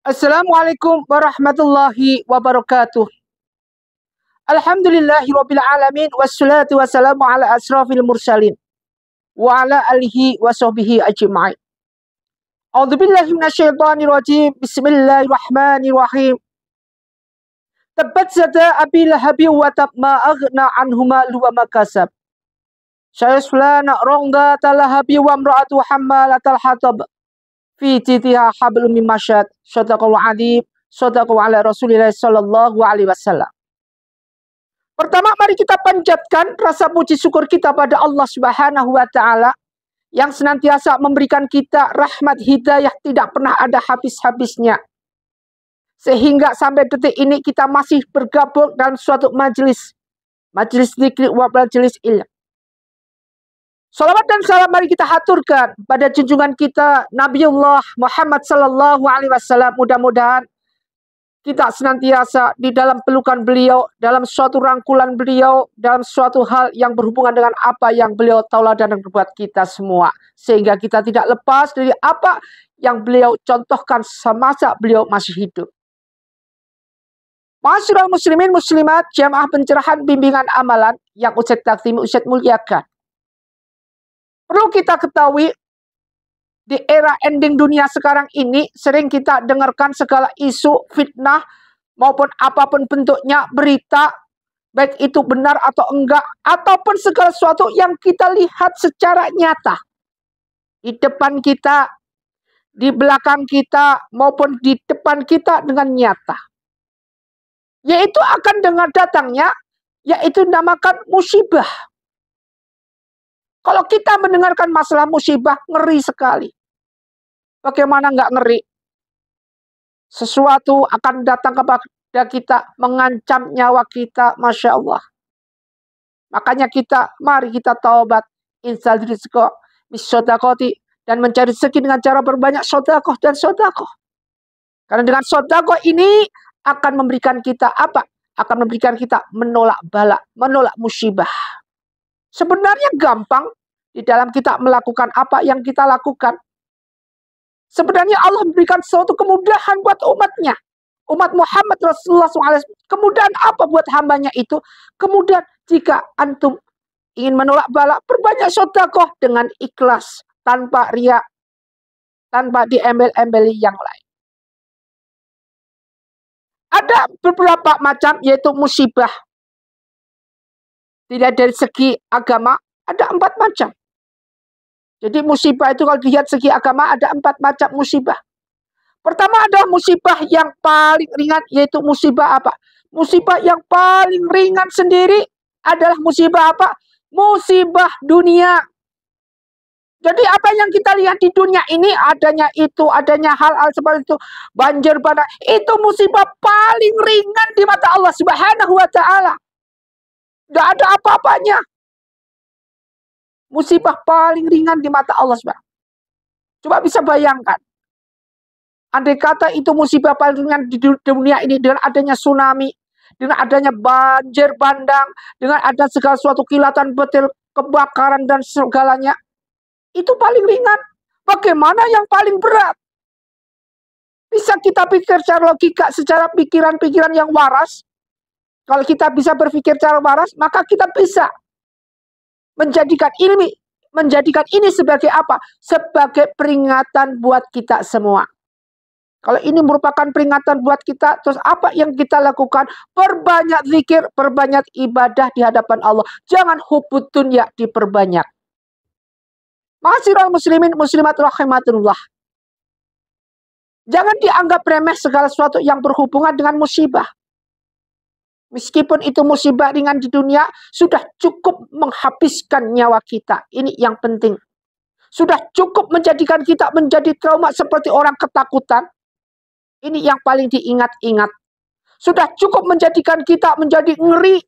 Assalamualaikum warahmatullahi wabarakatuh. Alhamdulillahirabbil alamin wassalatu wassalamu ala asrafil mursalin wa ala alihi washabbihi ajma'in. A'udzubillahi minasyaitonir rajim. Bismillahirrahmanirrahim. Tabbat yada abi lahabin wa tab ma aghna anhu maluhu wa ma kasab. Sayasla narun dzata lahabin wa imra'atuhu hammalatal hatab. Fi jidha hablum min masyad. Shadaqallahu adzim. Shadaqallahu ala Rasulillah sallallahu alaihi wasallam. Pertama, mari kita panjatkan rasa puji syukur kita pada Allah Subhanahu wa taala yang senantiasa memberikan kita rahmat hidayah tidak pernah ada habis-habisnya. Sehingga sampai detik ini kita masih bergabung dalam suatu majelis zikir wa majelis ilmu. Salawat dan salam mari kita haturkan pada junjungan kita Nabiullah Muhammad sallallahu alaihi wasallam. Mudah-mudahan kita senantiasa di dalam pelukan beliau, dalam suatu rangkulan beliau, dalam suatu hal yang berhubungan dengan apa yang beliau tauladan buat kita semua. Sehingga kita tidak lepas dari apa yang beliau contohkan semasa beliau masih hidup. Ma'asyiral muslimin muslimat, jamaah pencerahan bimbingan amalan yang Ustadz Taksimi Ustadz muliakan. Perlu kita ketahui, di era ending dunia sekarang ini, sering kita dengarkan segala isu, fitnah, maupun apapun bentuknya, berita, baik itu benar atau enggak, ataupun segala sesuatu yang kita lihat secara nyata. Di depan kita, di belakang kita, maupun di depan kita dengan nyata. Yaitu akan dengan datangnya, yaitu namakan musibah. Kalau kita mendengarkan masalah musibah, ngeri sekali. Bagaimana nggak ngeri? Sesuatu akan datang kepada kita, mengancam nyawa kita, Masya Allah. Makanya mari kita taubat, insal rizqa, bisodakoti, dan mencari rezeki dengan cara berbanyak sodakoh dan sodakoh. Karena dengan sodakoh ini akan memberikan kita apa? Akan memberikan kita menolak bala, menolak musibah. Sebenarnya gampang di dalam kita melakukan apa yang kita lakukan. Sebenarnya Allah memberikan suatu kemudahan buat umatnya. Umat Muhammad Rasulullah SAW. Kemudahan apa buat hambanya itu? Kemudahan jika antum ingin menolak bala, perbanyak sedekah dengan ikhlas. Tanpa riya. Tanpa diembel-embeli yang lain. Ada beberapa macam yaitu musibah. Tidak dari segi agama, ada 4 macam. Jadi musibah itu kalau dilihat segi agama ada 4 macam musibah. Pertama adalah musibah yang paling ringan, yaitu musibah apa? Musibah yang paling ringan sendiri adalah musibah apa? Musibah dunia. Jadi apa yang kita lihat di dunia ini, adanya hal-hal seperti itu, banjir bandang, itu musibah paling ringan di mata Allah Subhanahu wa taala. Tidak ada apa-apanya. Musibah paling ringan di mata Allah SWT. Coba bisa bayangkan. Andai kata itu musibah paling ringan di dunia ini dengan adanya tsunami, dengan adanya banjir bandang, dengan ada segala suatu kilatan petir, kebakaran dan segalanya. Itu paling ringan. Bagaimana yang paling berat? Bisa kita pikir secara logika, secara pikiran-pikiran yang waras. Kalau kita bisa berpikir secara waras, maka kita bisa menjadikan ini sebagai apa? Sebagai peringatan buat kita semua. Kalau ini merupakan peringatan buat kita, terus apa yang kita lakukan? Perbanyak zikir, perbanyak ibadah di hadapan Allah. Jangan hubud dunya diperbanyak. Ma'asyiral muslimin muslimat rahimatullah. Jangan dianggap remeh segala sesuatu yang berhubungan dengan musibah. Meskipun itu musibah ringan di dunia, sudah cukup menghabiskan nyawa kita. Ini yang penting. Sudah cukup menjadikan kita menjadi trauma seperti orang ketakutan. Ini yang paling diingat-ingat. Sudah cukup menjadikan kita menjadi ngeri.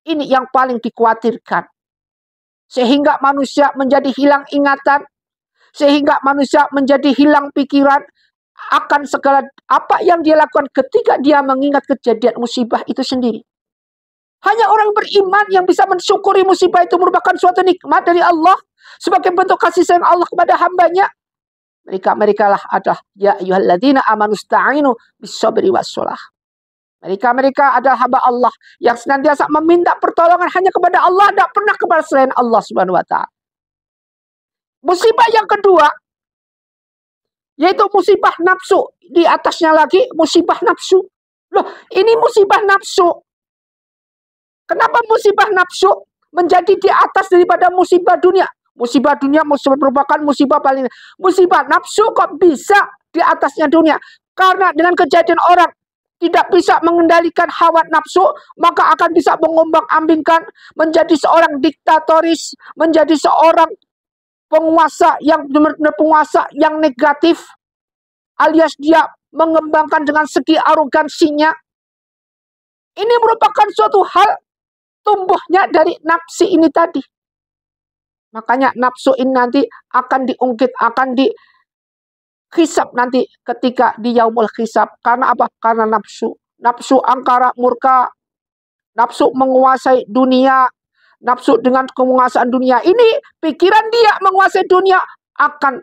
Ini yang paling dikhawatirkan. Sehingga manusia menjadi hilang ingatan. Sehingga manusia menjadi hilang pikiran akan segala apa yang dia lakukan ketika dia mengingat kejadian musibah itu sendiri. Hanya orang beriman yang bisa mensyukuri musibah itu merupakan suatu nikmat dari Allah sebagai bentuk kasih sayang Allah kepada hambanya. Mereka lah adalah ya ayyuhalladzina amanu sta'inu bis-sabri was-shalah. Mereka adalah hamba Allah yang senantiasa meminta pertolongan hanya kepada Allah, tidak pernah kepada selain Allah Subhanahu wa taala. Musibah yang kedua yaitu musibah nafsu. Di atasnya lagi musibah nafsu. Loh, ini musibah nafsu. Kenapa musibah nafsu menjadi di atas daripada musibah dunia? Musibah dunia merupakan musibah paling. Musibah nafsu kok bisa di atasnya dunia? Karena dengan kejadian orang tidak bisa mengendalikan hawa nafsu, maka akan bisa mengombang-ambingkan menjadi seorang diktatoris, menjadi seorang penguasa yang benar-benar penguasa yang negatif, alias dia mengembangkan dengan segi arogansinya. Ini merupakan suatu hal tumbuhnya dari nafsu ini tadi. Makanya nafsu ini nanti akan diungkit, akan dihisab nanti ketika di yaumul hisab. Karena apa? Karena nafsu. Nafsu angkara murka, nafsu menguasai dunia, nafsu dengan penguasaan dunia ini, pikiran dia menguasai dunia akan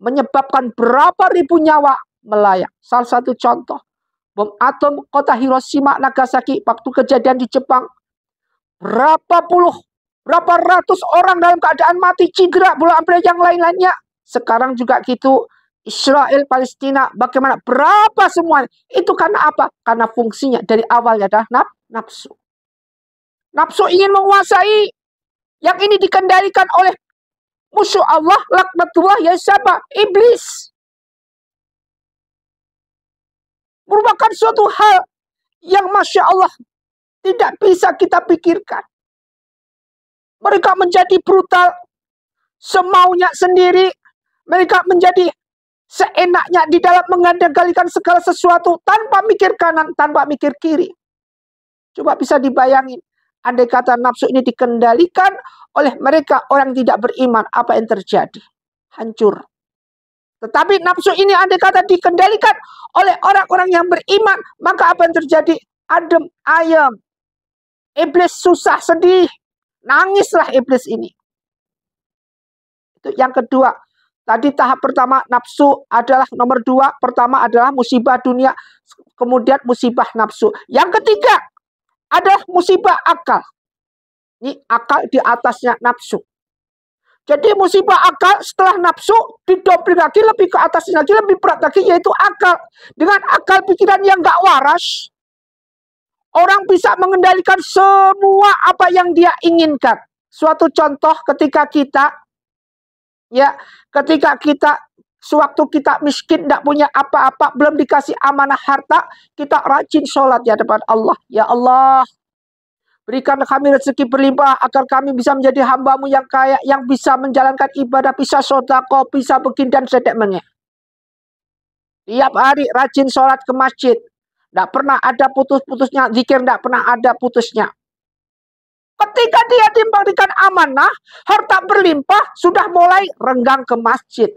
menyebabkan berapa ribu nyawa melayang. Salah satu contoh, bom atom kota Hiroshima, Nagasaki, waktu kejadian di Jepang, berapa ratus orang dalam keadaan mati, cedera, belum ada yang lain-lainnya. Sekarang juga gitu, Israel, Palestina, bagaimana, berapa semuanya. Itu karena apa? Karena fungsinya dari awalnya adalah nafsu. Nafsu ingin menguasai, yang ini dikendalikan oleh musuh Allah, laknatullah, ya siapa? Iblis. Merupakan suatu hal yang Masya Allah tidak bisa kita pikirkan. Mereka menjadi brutal, semaunya sendiri. Mereka menjadi seenaknya di dalam mengendalikan segala sesuatu tanpa mikir kanan, tanpa mikir kiri. Coba bisa dibayangin, andai kata nafsu ini dikendalikan oleh mereka orang tidak beriman, apa yang terjadi? Hancur. Tetapi nafsu ini andai kata dikendalikan oleh orang-orang yang beriman, maka apa yang terjadi? Adem, ayem. Iblis susah, sedih. Nangislah iblis ini. Itu yang kedua. Tadi tahap pertama nafsu adalah nomor 2. Pertama adalah musibah dunia. Kemudian musibah nafsu. Yang ketiga adalah musibah akal. Ini akal di atasnya nafsu. Jadi musibah akal setelah nafsu didobrak lagi, lebih ke atasnya lagi, lebih berat lagi, yaitu akal. Dengan akal pikiran yang gak waras, orang bisa mengendalikan semua apa yang dia inginkan. Suatu contoh ketika kita sewaktu kita miskin, tidak punya apa-apa, belum dikasih amanah harta, kita rajin sholat ya depan Allah. Ya Allah, berikan kami rezeki berlimpah agar kami bisa menjadi hamba-Mu yang kaya, yang bisa menjalankan ibadah, bisa sedekah, bisa begini dan sedekahnya. Tiap hari rajin sholat ke masjid. Tidak pernah ada putus-putusnya, zikir tidak pernah ada putusnya. Ketika dia diberikan amanah, harta berlimpah, sudah mulai renggang ke masjid.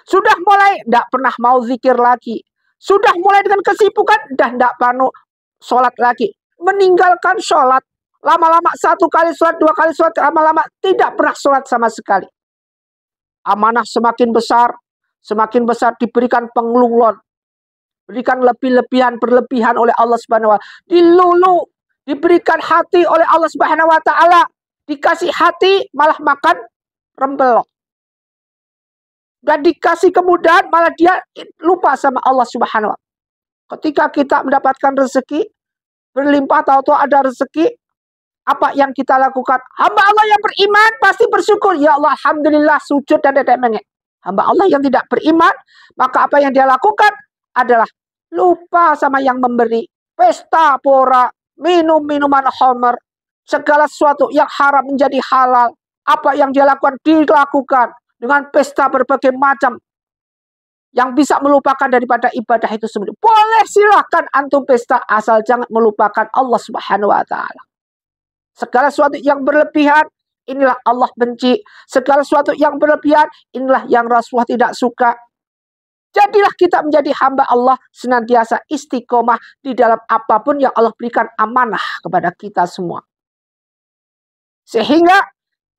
Sudah mulai tidak pernah mau zikir lagi. Sudah mulai dengan kesibukan, dan tidak panu sholat lagi. Meninggalkan sholat. Lama-lama 1 kali sholat, 2 kali sholat, lama-lama tidak pernah sholat sama sekali. Amanah semakin besar diberikan penglulun. Berikan berlebihan oleh Allah Subhanahu wa taala. Dilulu, diberikan hati oleh Allah Subhanahu wa taala. Dikasih hati malah makan rembelok. Dan dikasih kemudahan malah dia lupa sama Allah Subhanahu wa taala. Ketika kita mendapatkan rezeki berlimpah, tahu-tahu ada rezeki, apa yang kita lakukan? Hamba Allah yang beriman pasti bersyukur. Ya Allah, alhamdulillah, sujud dan dedek. Hamba Allah yang tidak beriman, maka apa yang dia lakukan adalah lupa sama yang memberi. Pesta pora, minum minuman khamr, segala sesuatu yang haram menjadi halal. Apa yang dia lakukan dilakukan dengan pesta berbagai macam yang bisa melupakan daripada ibadah itu sendiri. Boleh, silahkan antum pesta, asal jangan melupakan Allah Subhanahu wa taala. Segala sesuatu yang berlebihan, inilah Allah benci. Segala sesuatu yang berlebihan, inilah yang Rasulullah tidak suka. Jadilah kita menjadi hamba Allah, senantiasa istiqomah di dalam apapun yang Allah berikan amanah kepada kita semua. Sehingga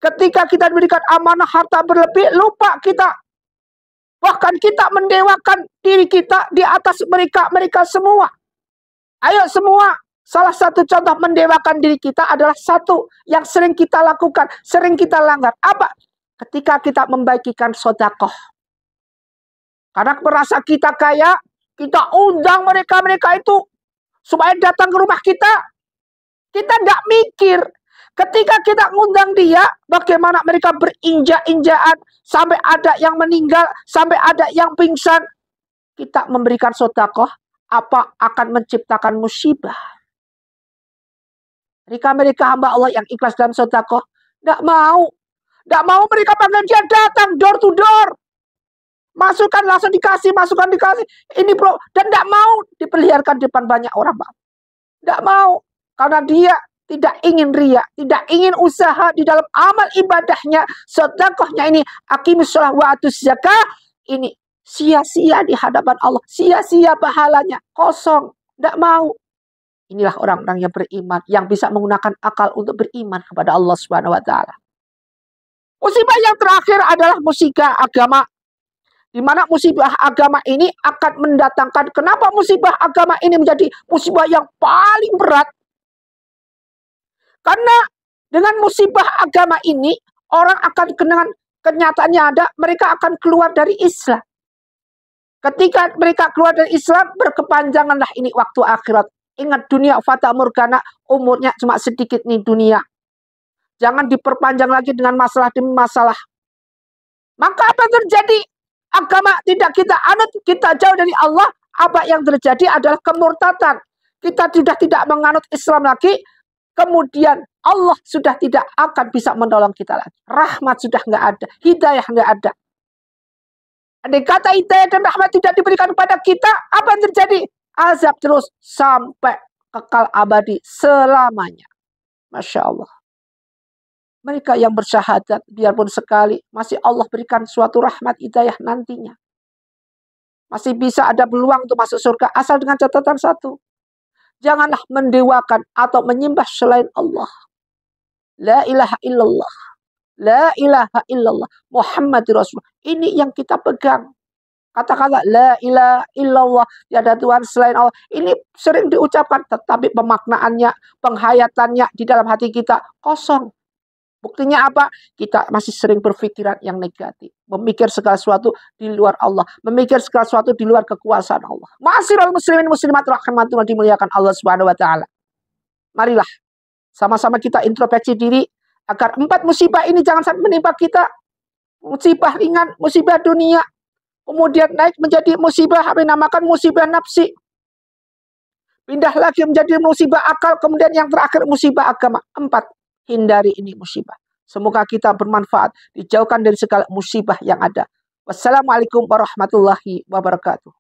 ketika kita diberikan amanah harta berlebih, lupa kita Bahkan kita mendewakan diri kita di atas mereka semua. Ayo semua, salah satu contoh mendewakan diri kita adalah satu yang sering kita lakukan, sering kita langgar. Apa? Ketika kita membagikan sedekah. Karena merasa kita kaya, kita undang mereka itu supaya datang ke rumah kita. Kita tidak mikir. Ketika kita ngundang dia, bagaimana mereka berinjak-injakan, sampai ada yang meninggal, sampai ada yang pingsan. Kita memberikan sedekah, apa akan menciptakan musibah? Mereka hamba Allah yang ikhlas dalam sedekah, tidak mau. Tidak mau mereka panggil dia datang door to door. Masukkan langsung dikasih, masukkan dikasih. Ini bro, dan tidak mau diperlihatkan depan banyak orang, Pak. Tidak mau. Karena dia tidak ingin riya, tidak ingin usaha di dalam amal ibadahnya, sedekahnya ini, aqimus shalah wa atuz zakah, ini sia-sia di hadapan Allah, sia-sia pahalanya, kosong, tidak mau. Inilah orang-orang yang beriman, yang bisa menggunakan akal untuk beriman kepada Allah Subhanahu wa taala. Musibah yang terakhir adalah musibah agama. Di mana musibah agama ini akan mendatangkan, kenapa musibah agama ini menjadi musibah yang paling berat? Karena dengan musibah agama ini, orang akan dengan kenyataannya ada, mereka akan keluar dari Islam. Ketika mereka keluar dari Islam, berkepanjanganlah ini waktu akhirat. Ingat dunia fata morgana, umurnya cuma sedikit nih dunia. Jangan diperpanjang lagi dengan masalah demi masalah. Maka apa yang terjadi? Agama tidak kita anut, kita jauh dari Allah. Apa yang terjadi adalah kemurtatan. Kita sudah tidak menganut Islam lagi. Kemudian Allah sudah tidak akan bisa menolong kita lagi. Rahmat sudah nggak ada. Hidayah nggak ada. Andai kata hidayah dan rahmat tidak diberikan kepada kita, apa yang terjadi? Azab terus sampai kekal abadi selamanya. Masya Allah. Mereka yang bersyahadat, biarpun sekali, masih Allah berikan suatu rahmat hidayah nantinya. Masih bisa ada peluang untuk masuk surga, asal dengan catatan satu. Janganlah mendewakan atau menyembah selain Allah. La ilaha illallah. La ilaha illallah. Muhammadur Rasulullah. Ini yang kita pegang. Kata-kata la ilaha illallah. Tiada Tuhan selain Allah. Ini sering diucapkan. Tetapi pemaknaannya, penghayatannya di dalam hati kita kosong. Buktinya apa? Kita masih sering berpikiran yang negatif. Memikir segala sesuatu di luar Allah. Memikir segala sesuatu di luar kekuasaan Allah. Ma'asyiral muslimin muslimat rahimakumullah, dimuliakan Allah Subhanahu wa taala. Marilah sama-sama kita introspeksi diri agar 4 musibah ini jangan sampai menimpa kita. Musibah ringan, musibah dunia. Kemudian naik menjadi musibah, apa yang dinamakan musibah nafsi. Pindah lagi menjadi musibah akal. Kemudian yang terakhir musibah agama. 4. Hindari ini musibah. Semoga kita bermanfaat, dijauhkan dari segala musibah yang ada. Wassalamualaikum warahmatullahi wabarakatuh.